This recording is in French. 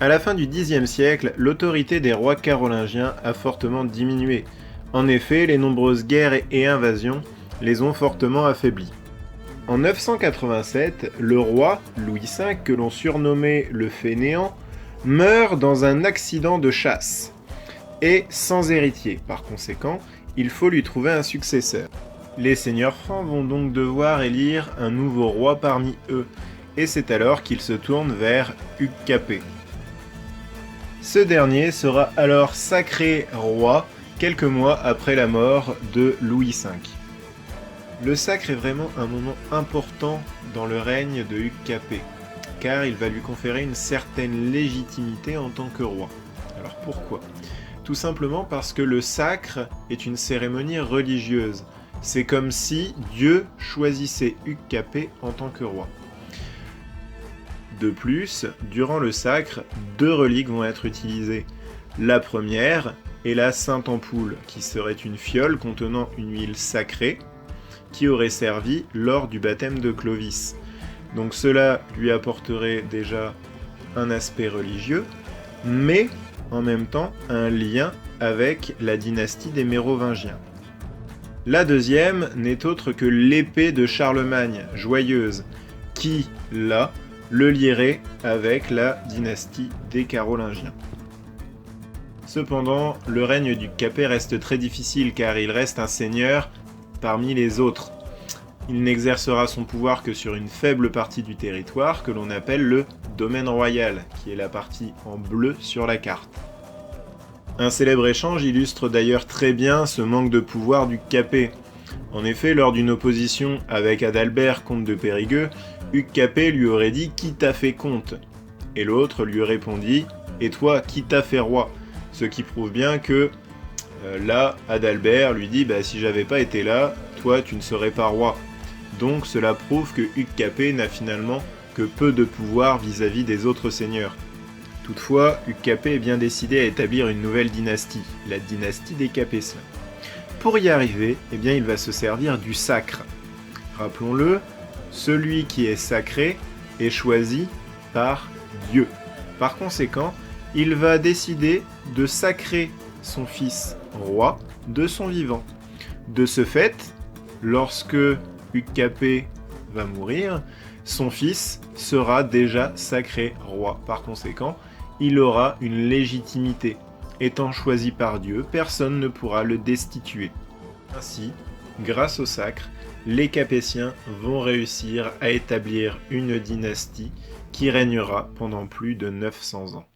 À la fin du Xe siècle, l'autorité des rois carolingiens a fortement diminué. En effet, les nombreuses guerres et invasions les ont fortement affaiblis. En 987, le roi, Louis V, que l'on surnommait le Fainéant, meurt dans un accident de chasse, et sans héritier. Par conséquent, il faut lui trouver un successeur. Les seigneurs francs vont donc devoir élire un nouveau roi parmi eux, et c'est alors qu'ils se tournent vers Hugues Capet. Ce dernier sera alors sacré roi quelques mois après la mort de Louis V. Le sacre est vraiment un moment important dans le règne de Hugues Capet, car il va lui conférer une certaine légitimité en tant que roi. Alors pourquoi ? Tout simplement parce que le sacre est une cérémonie religieuse. C'est comme si Dieu choisissait Hugues Capet en tant que roi. De plus, durant le sacre, 2 reliques vont être utilisées. La première est la Sainte Ampoule, qui serait une fiole contenant une huile sacrée, qui aurait servi lors du baptême de Clovis. Donc cela lui apporterait déjà un aspect religieux, mais en même temps un lien avec la dynastie des Mérovingiens. La deuxième n'est autre que l'épée de Charlemagne, joyeuse, qui, là, le lierait avec la dynastie des Carolingiens. Cependant, le règne du Capet reste très difficile car il reste un seigneur parmi les autres. Il n'exercera son pouvoir que sur une faible partie du territoire que l'on appelle le domaine royal, qui est la partie en bleu sur la carte. Un célèbre échange illustre d'ailleurs très bien ce manque de pouvoir du Capet. En effet, lors d'une opposition avec Adalbert, comte de Périgueux, Hugues Capet lui aurait dit « Qui t'a fait comte ?» Et l'autre lui répondit « Et toi, qui t'a fait roi ?» Ce qui prouve bien que là, Adalbert lui dit « Si j'avais pas été là, toi tu ne serais pas roi. » Donc cela prouve que Hugues Capet n'a finalement que peu de pouvoir vis-à-vis des autres seigneurs. Toutefois, Hugues Capet est bien décidé à établir une nouvelle dynastie, la dynastie des Capétiens. Pour y arriver, il va se servir du sacre. Rappelons-le, celui qui est sacré est choisi par Dieu. Par conséquent, il va décider de sacrer son fils roi de son vivant. De ce fait, lorsque Hugues Capet va mourir, son fils sera déjà sacré roi. Par conséquent, il aura une légitimité. Étant choisi par Dieu, personne ne pourra le destituer. Ainsi, grâce au sacre, les Capétiens vont réussir à établir une dynastie qui régnera pendant plus de 900 ans.